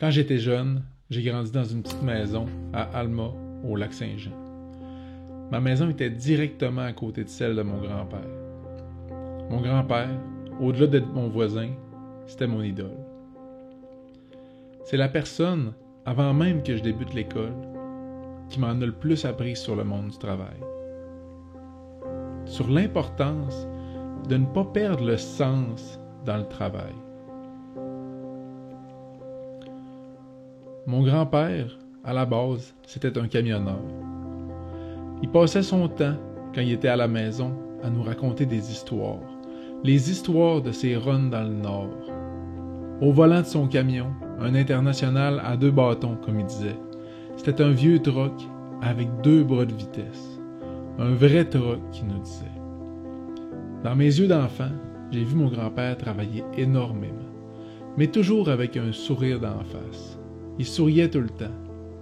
Quand j'étais jeune, j'ai grandi dans une petite maison à Alma, au lac Saint-Jean. Ma maison était directement à côté de celle de mon grand-père. Mon grand-père, au-delà d'être mon voisin, c'était mon idole. C'est la personne, avant même que je débute l'école, qui m'en a le plus appris sur le monde du travail. Sur l'importance de ne pas perdre le sens dans le travail. Mon grand-père, à la base, c'était un camionneur. Il passait son temps, quand il était à la maison, à nous raconter des histoires. Les histoires de ses runs dans le Nord. Au volant de son camion, un international à 2 bâtons, comme il disait. C'était un vieux truck avec 2 bras de vitesse. Un vrai truck, il nous disait. Dans mes yeux d'enfant, j'ai vu mon grand-père travailler énormément, mais toujours avec un sourire d'en face. Il souriait tout le temps.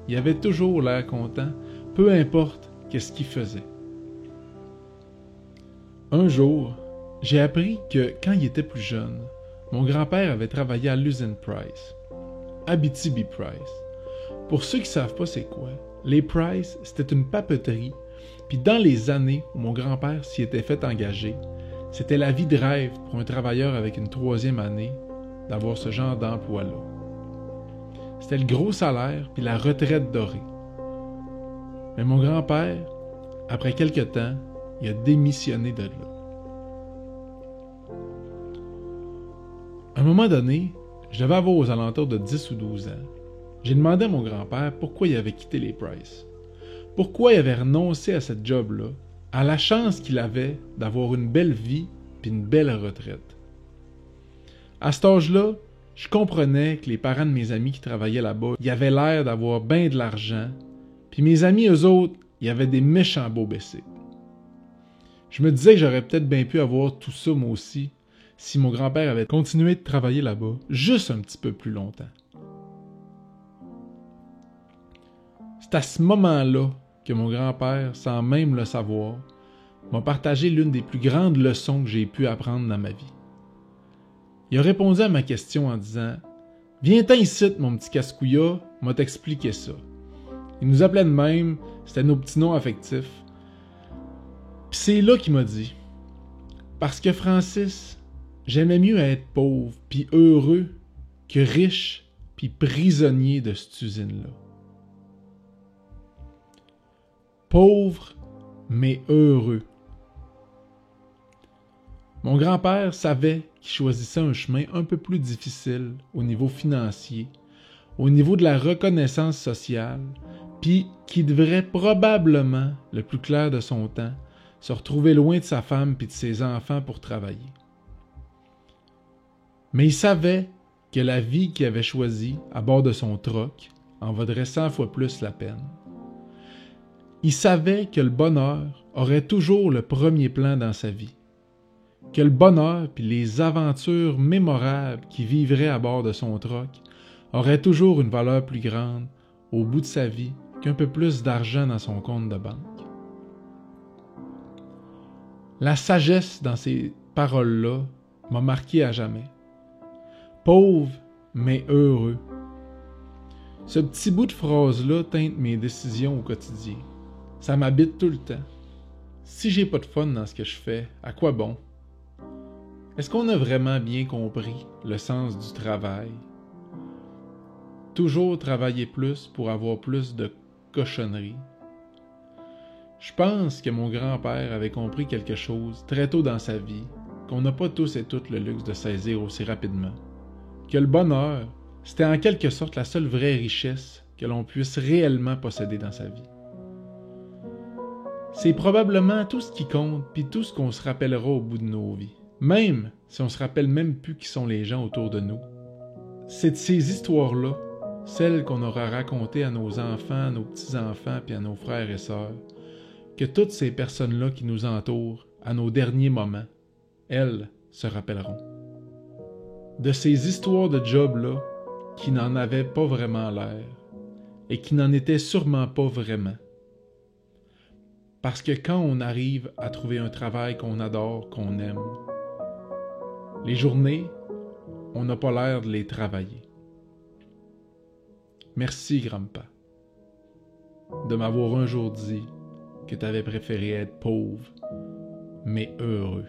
Il avait toujours l'air content, peu importe qu'est-ce qu'il faisait. Un jour, j'ai appris que quand il était plus jeune, mon grand-père avait travaillé à l'usine Price, Abitibi Price. Pour ceux qui ne savent pas c'est quoi, les Price, c'était une papeterie, puis dans les années où mon grand-père s'y était fait engager, c'était la vie de rêve pour un travailleur avec une 3e année d'avoir ce genre d'emploi-là. C'était le gros salaire puis la retraite dorée. Mais mon grand-père, après quelque temps, il a démissionné de là. À un moment donné, je devais avoir aux alentours de 10 ou 12 ans. J'ai demandé à mon grand-père pourquoi il avait quitté les Price. Pourquoi il avait renoncé à cette job-là, à la chance qu'il avait d'avoir une belle vie puis une belle retraite. À cet âge-là, je comprenais que les parents de mes amis qui travaillaient là-bas, ils avaient l'air d'avoir bien de l'argent, puis mes amis, eux autres, ils avaient des méchants beaux baissés. Je me disais que j'aurais peut-être bien pu avoir tout ça moi aussi, si mon grand-père avait continué de travailler là-bas, juste un petit peu plus longtemps. C'est à ce moment-là que mon grand-père, sans même le savoir, m'a partagé l'une des plus grandes leçons que j'ai pu apprendre dans ma vie. Il a répondu à ma question en disant « Viens-t'en ici, mon petit casse-couilla, m'a t'expliquer ça. » Il nous appelait de même, c'était nos petits noms affectifs. Puis c'est là qu'il m'a dit « Parce que Francis, j'aimais mieux être pauvre puis heureux que riche puis prisonnier de cette usine-là. » Pauvre, mais heureux. Mon grand-père savait qu'il choisissait un chemin un peu plus difficile au niveau financier, au niveau de la reconnaissance sociale, puis qu'il devrait probablement, le plus clair de son temps, se retrouver loin de sa femme puis de ses enfants pour travailler. Mais il savait que la vie qu'il avait choisie à bord de son truck en vaudrait 100 fois plus la peine. Il savait que le bonheur aurait toujours le premier plan dans sa vie, que le bonheur puis les aventures mémorables qu'il vivrait à bord de son truck auraient toujours une valeur plus grande au bout de sa vie qu'un peu plus d'argent dans son compte de banque. La sagesse dans ces paroles-là m'a marqué à jamais. Pauvre, mais heureux. Ce petit bout de phrase-là teinte mes décisions au quotidien. Ça m'habite tout le temps. Si j'ai pas de fun dans ce que je fais, à quoi bon? Est-ce qu'on a vraiment bien compris le sens du travail? Toujours travailler plus pour avoir plus de cochonneries. Je pense que mon grand-père avait compris quelque chose très tôt dans sa vie, qu'on n'a pas tous et toutes le luxe de saisir aussi rapidement. Que le bonheur, c'était en quelque sorte la seule vraie richesse que l'on puisse réellement posséder dans sa vie. C'est probablement tout ce qui compte puis tout ce qu'on se rappellera au bout de nos vies. Même si on se rappelle même plus qui sont les gens autour de nous. C'est de ces histoires-là, celles qu'on aura racontées à nos enfants, à nos petits-enfants puis à nos frères et sœurs, que toutes ces personnes-là qui nous entourent, à nos derniers moments, elles se rappelleront. De ces histoires de job-là qui n'en avaient pas vraiment l'air et qui n'en étaient sûrement pas vraiment. Parce que quand on arrive à trouver un travail qu'on adore, qu'on aime, les journées, on n'a pas l'air de les travailler. Merci, Grandpa, de m'avoir un jour dit que t'avais préféré être pauvre, mais heureux.